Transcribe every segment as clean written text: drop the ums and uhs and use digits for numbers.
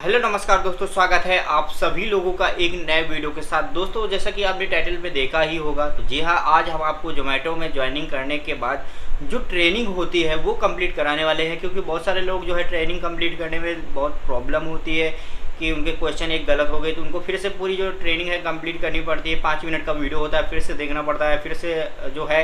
Hello नमस्कार दोस्तों, स्वागत है आप सभी लोगों का एक नए वीडियो के साथ। दोस्तों जैसा कि आपने टाइटल पे देखा ही होगा, तो जी हाँ, आज हम आपको जोमेटो में ज्वाइनिंग करने के बाद जो ट्रेनिंग होती है वो कंप्लीट कराने वाले हैं। क्योंकि बहुत सारे लोग जो है ट्रेनिंग कंप्लीट करने में बहुत प्रॉब्लम होती है कि उनके क्वेश्चन एक गलत हो गए तो उनको फिर से पूरी जो ट्रेनिंग है कंप्लीट करनी पड़ती है। 5 मिनट का वीडियो होता है, फिर से देखना पड़ता है, फिर से जो है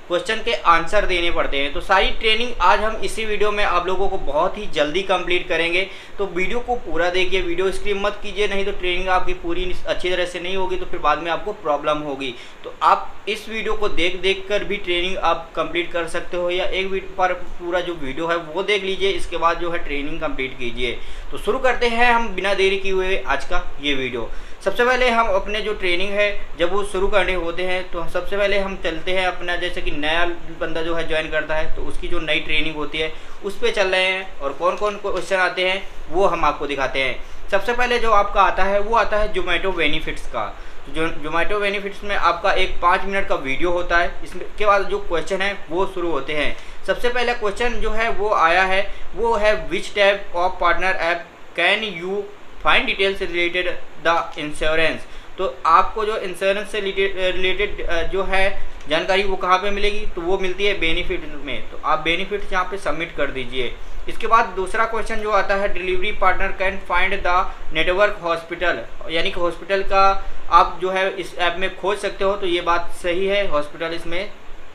क्वेश्चन के आंसर देने पड़ते हैं। तो सारी ट्रेनिंग आज हम इसी वीडियो में आप लोगों को बहुत ही जल्दी कंप्लीट करेंगे। तो वीडियो को पूरा देखिए, वीडियो स्किप मत कीजिए, नहीं तो ट्रेनिंग आपकी पूरी अच्छी तरह से नहीं होगी तो फिर बाद में आपको प्रॉब्लम होगी। तो आप इस वीडियो को देख कर भी ट्रेनिंग आप कंप्लीट कर सकते हो, या एक पर पूरा जो वीडियो है वो देख लीजिए, इसके बाद जो है ट्रेनिंग कंप्लीट कीजिए। तो शुरू करते हैं हम बिना देरी किए हुए आज का ये वीडियो। सबसे पहले हम अपने जो ट्रेनिंग है जब वो शुरू करने होते हैं तो सबसे पहले हम चलते हैं अपना, जैसे कि नया बंदा जो है ज्वाइन करता है तो उसकी जो नई ट्रेनिंग होती है उस पर चल रहे हैं और कौन कौन क्वेश्चन आते हैं वो हम आपको दिखाते हैं। सबसे पहले जो आपका आता है वो आता है जोमेटो बेनिफिट्स का। जो जोमेटो बेनिफिट्स में आपका एक 5 मिनट का वीडियो होता है, इसके बाद जो क्वेश्चन है वो शुरू होते हैं। सबसे पहले क्वेश्चन जो है वो आया है वो है which type of partner app can you find details related the insurance. तो आपको जो इंश्योरेंस से रिलेटेड जो है जानकारी वो कहाँ पे मिलेगी, तो वो मिलती है बेनिफिट में। तो आप बेनिफिट यहाँ पे सबमिट कर दीजिए। इसके बाद दूसरा क्वेश्चन जो आता है delivery partner can find the network hospital, यानी कि हॉस्पिटल का आप जो है इस ऐप में खोज सकते हो। तो ये बात सही है, हॉस्पिटल इसमें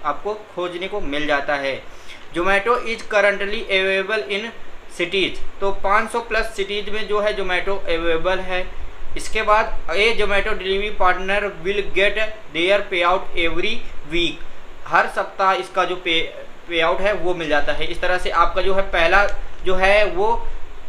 आपको खोजने को मिल जाता है। Zomato is currently available in cities, तो 500 प्लस सिटीज़ में जो है जोमेटो अवेलेबल है। इसके बाद a Zomato delivery partner will get their pay out every week, हर सप्ताह इसका जो पे आउट है वो मिल जाता है। इस तरह से आपका जो है पहला जो है वो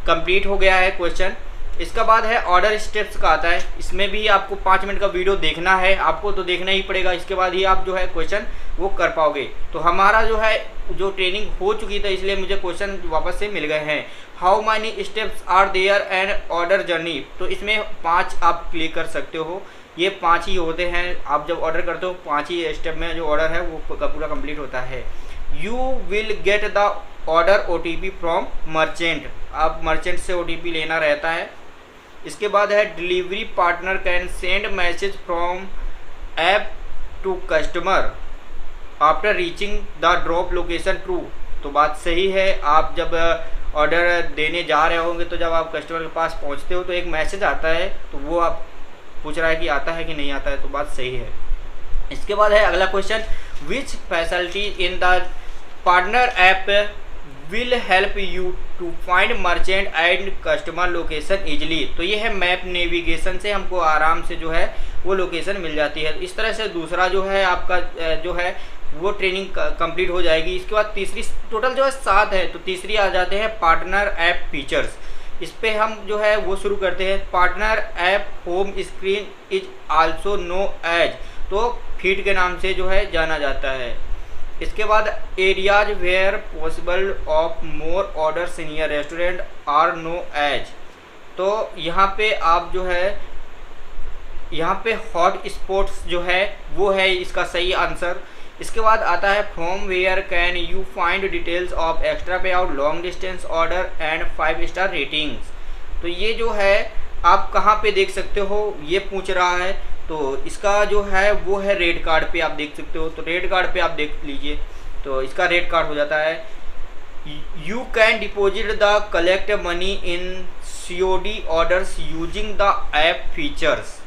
कंप्लीट हो गया है क्वेश्चन। इसका बाद है ऑर्डर स्टेप्स का आता है, इसमें भी आपको 5 मिनट का वीडियो देखना है, आपको तो देखना ही पड़ेगा, इसके बाद ही आप जो है क्वेश्चन वो कर पाओगे। तो हमारा जो है जो ट्रेनिंग हो चुकी थी इसलिए मुझे क्वेश्चन वापस से मिल गए हैं। How many steps are there and order journey, तो इसमें 5 आप क्लिक कर सकते हो, ये 5 ही होते हैं। आप जब ऑर्डर करते हो 5 ही स्टेप में जो ऑर्डर है वो पूरा कंप्लीट होता है। You will get the order OTP from merchant, आप मर्चेंट से OTP लेना रहता है। इसके बाद है delivery partner can send message from app to customer after reaching the drop location true, तो बात सही है। आप जब ऑर्डर देने जा रहे होंगे तो जब आप कस्टमर के पास पहुंचते हो तो एक मैसेज आता है, तो वो आप पूछ रहा है कि आता है कि नहीं आता है, तो बात सही है। इसके बाद है अगला question which facility in the partner app will help you to find merchant and customer location easily, तो ये है मैप नेविगेशन से हमको आराम से जो है वो लोकेशन मिल जाती है। इस तरह से दूसरा जो है आपका जो है वो ट्रेनिंग कंप्लीट हो जाएगी। इसके बाद तीसरी, टोटल जो है 7 है, तो तीसरी आ जाते हैं पार्टनर ऐप फीचर्स। इस पे हम जो है वो शुरू करते हैं। Partner app home screen is also known as, तो फीड के नाम से जो है जाना जाता है। इसके बाद areas where possible of more orders in your restaurant are known as, तो यहाँ पे आप जो है यहाँ पे हॉट स्पॉट्स जो है वो है इसका सही आंसर। इसके बाद आता है from where can you find details of extra pay out long distance order and 5 star ratings, तो ये जो है आप कहाँ पे देख सकते हो ये पूछ रहा है। तो इसका जो है वो है रेड कार्ड पे आप देख सकते हो, तो रेड कार्ड पे आप देख लीजिए, तो इसका रेड कार्ड हो जाता है। You can deposit the collect money in COD orders using the app features,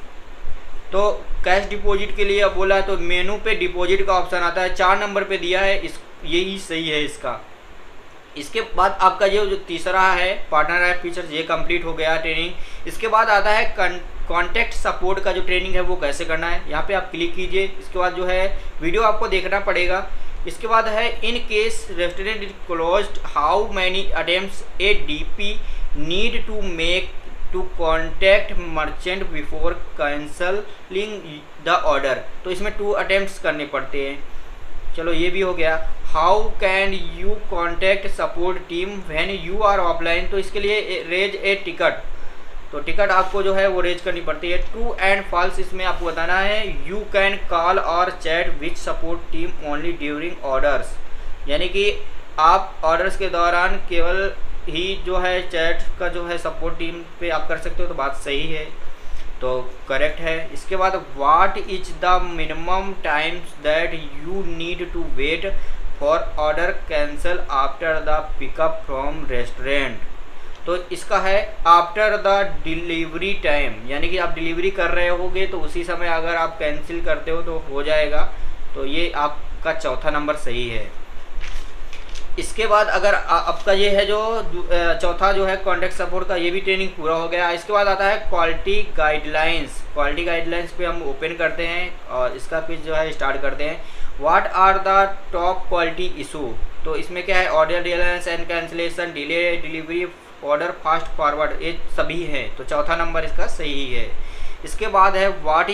तो कैश डिपॉजिट के लिए बोला है तो मेनू पे डिपॉजिट का ऑप्शन आता है, 4 नंबर पे दिया है, यही सही है इसका। इसके बाद आपका जो तीसरा है पार्टनर ऐप फीचर्स, ये कंप्लीट हो गया ट्रेनिंग। इसके बाद आता है कॉन्टैक्ट सपोर्ट का जो ट्रेनिंग है वो कैसे करना है, यहाँ पे आप क्लिक कीजिए। इसके बाद जो है वीडियो आपको देखना पड़ेगा। इसके बाद है in case restaurant is closed how many attempts a DP need to make to contact merchant before cancelling the order, तो इसमें 2 अटेम्प्ट्स करने पड़ते हैं। चलो ये भी हो गया। How can you contact support team when you are offline, तो इसके लिए रेज ए टिकट, तो टिकट आपको जो है वो रेज करनी पड़ती है। ट्रू एंड फॉल्स इसमें आपको बताना है। यू कैन कॉल और चैट विच support team only during orders, यानी कि आप ऑर्डर्स के दौरान केवल ही जो है चैट का जो है सपोर्ट टीम पे आप कर सकते हो, तो बात सही है, तो करेक्ट है। इसके बाद what is the minimum times that you need to wait for order cancel after the pickup from restaurant. तो इसका है आफ्टर द डिलीवरी टाइम, यानी कि आप डिलीवरी कर रहे होगे तो उसी समय अगर आप कैंसिल करते हो तो हो जाएगा। तो ये आपका चौथा नंबर सही है। इसके बाद अगर आपका ये है जो चौथा जो है कॉन्टैक्ट सपोर्ट का, ये भी ट्रेनिंग पूरा हो गया। इसके बाद आता है क्वालिटी गाइडलाइंस। क्वालिटी गाइडलाइंस पे हम ओपन करते हैं और इसका क्विज जो है स्टार्ट करते हैं। What are the top quality issue. तो इसमें क्या है, order delays and cancellation, delay delivery, order fast forward, ये सभी है। तो चौथा नंबर इसका सही है। इसके बाद है what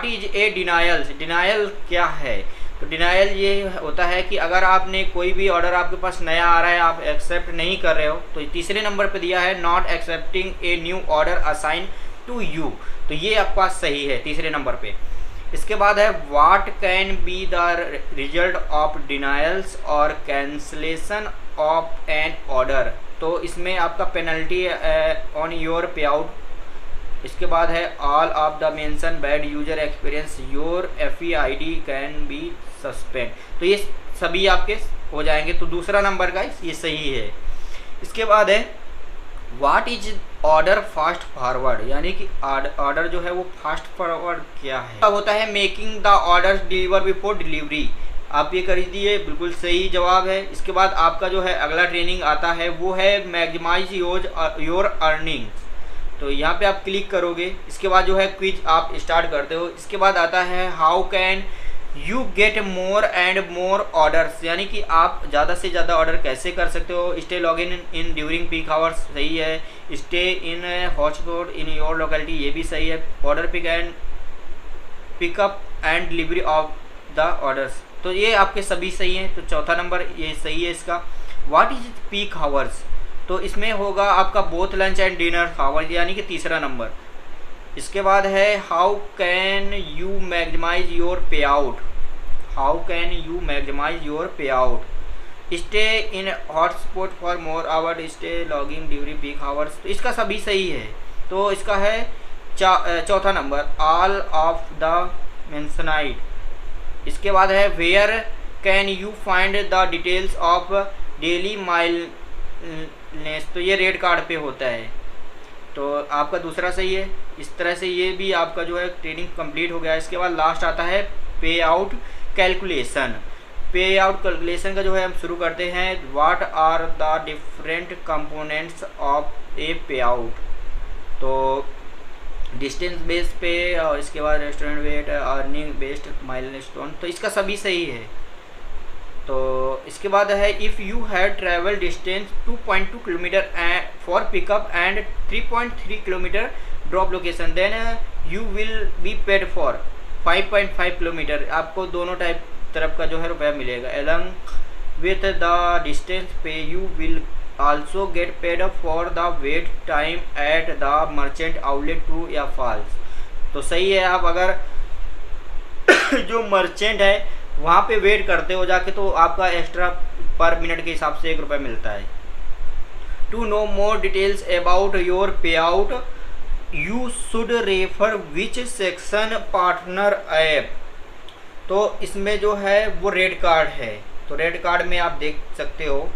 is a denial. Denial क्या है, तो डिनायल ये होता है कि अगर आपने कोई भी ऑर्डर आपके पास नया आ रहा है, आप एक्सेप्ट नहीं कर रहे हो, तो तीसरे नंबर पे दिया है not accepting a new order assign to you. तो ये आपके पास सही है तीसरे नंबर पे। इसके बाद है what can be the result of denials और कैंसलेशन ऑफ एन ऑर्डर। तो इसमें आपका पेनल्टी ऑन योर पे आउट। इसके बाद है all of the mention bad user experience your FEID can be suspend. तो ये सभी आपके हो जाएंगे, तो दूसरा नंबर का ये सही है। इसके बाद है what is order fast forward, यानी कि ऑर्डर जो है वो फास्ट फॉरवर्ड क्या है। अब होता है making the order deliver before delivery. आप ये कर दीजिए, बिल्कुल सही जवाब है। इसके बाद आपका जो है अगला ट्रेनिंग आता है वो है मैक्सिमाइज योर अर्निंग। तो यहाँ पे आप क्लिक करोगे। इसके बाद जो है क्विज आप स्टार्ट करते हो। इसके बाद आता है how can you get more and more orders, यानी कि आप ज़्यादा से ज़्यादा ऑर्डर कैसे कर सकते हो। Stay login in during peak hours, सही है। Stay in hotspot in your locality, ये भी सही है। Order pickup and delivery of the orders, तो ये आपके सभी सही हैं। तो चौथा नंबर ये सही है इसका। व्हाट इज पीक आवर्स, तो इसमें होगा आपका both lunch and dinner hour, यानी कि तीसरा नंबर। इसके बाद है how can you maximise your payout. How can you maximise your payout. Stay in hotspot for more hour, stay logging during peak hours, तो इसका सभी सही है। तो इसका है चौथा number all of the mentioned. इसके बाद है where can you find the details of daily mileage, तो ये रेड कार्ड पे होता है। तो आपका दूसरा सही है। इस तरह से ये भी आपका जो है ट्रेनिंग कंप्लीट हो गया। इसके बाद लास्ट आता है pay out calculation. Pay out calculation का जो है हम शुरू करते हैं। What are the different components of a pay out, तो डिस्टेंस बेस्ड पे, और इसके बाद restaurant wait, earning based milestone, तो इसका सभी सही है। तो इसके बाद है if you have travel distance 2.2 kilometre for pickup and 3.3 kilometre drop location, then you will be paid for 5.5 kilometre. आपको दोनों टाइप तरफ का जो है रुपया मिलेगा। Along with the distance pay you will also get paid for the wait time at the merchant outlet, true या false. तो सही है। आप अगर जो मर्चेंट है वहाँ पे वेट करते हो जाके, तो आपका एक्स्ट्रा पर मिनट के हिसाब से ₹1 मिलता है। To know more details about your payout you should refer which section partner app. तो इसमें जो है वो रेड कार्ड है, तो रेड कार्ड में आप देख सकते हो।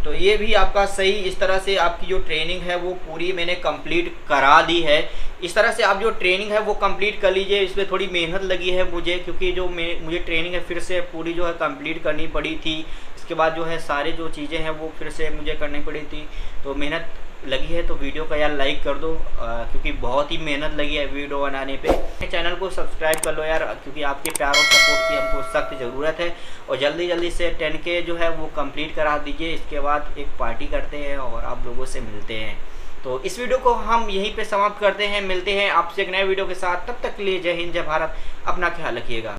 तो ये भी आपका सही। इस तरह से आपकी जो ट्रेनिंग है वो पूरी मैंने कंप्लीट करा दी है। इस तरह से आप जो ट्रेनिंग है वो कंप्लीट कर लीजिए। इसमें थोड़ी मेहनत लगी है मुझे, क्योंकि जो मुझे ट्रेनिंग है फिर से पूरी जो है कंप्लीट करनी पड़ी थी। इसके बाद जो है सारे जो चीज़ें हैं वो फिर से मुझे करनी पड़ी थी, तो मेहनत लगी है। तो वीडियो का यार लाइक कर दो, क्योंकि बहुत ही मेहनत लगी है वीडियो बनाने पे। चैनल को सब्सक्राइब कर लो यार, क्योंकि आपके प्यार और सपोर्ट की हमको सख्त ज़रूरत है। और जल्दी से 10K जो है वो कंप्लीट करा दीजिए। इसके बाद एक पार्टी करते हैं और आप लोगों से मिलते हैं। तो इस वीडियो को हम यहीं पे समाप्त करते हैं। मिलते हैं आपसे एक नए वीडियो के साथ। तब तक के लिए जय हिंद, जय भारत। अपना ख्याल रखिएगा।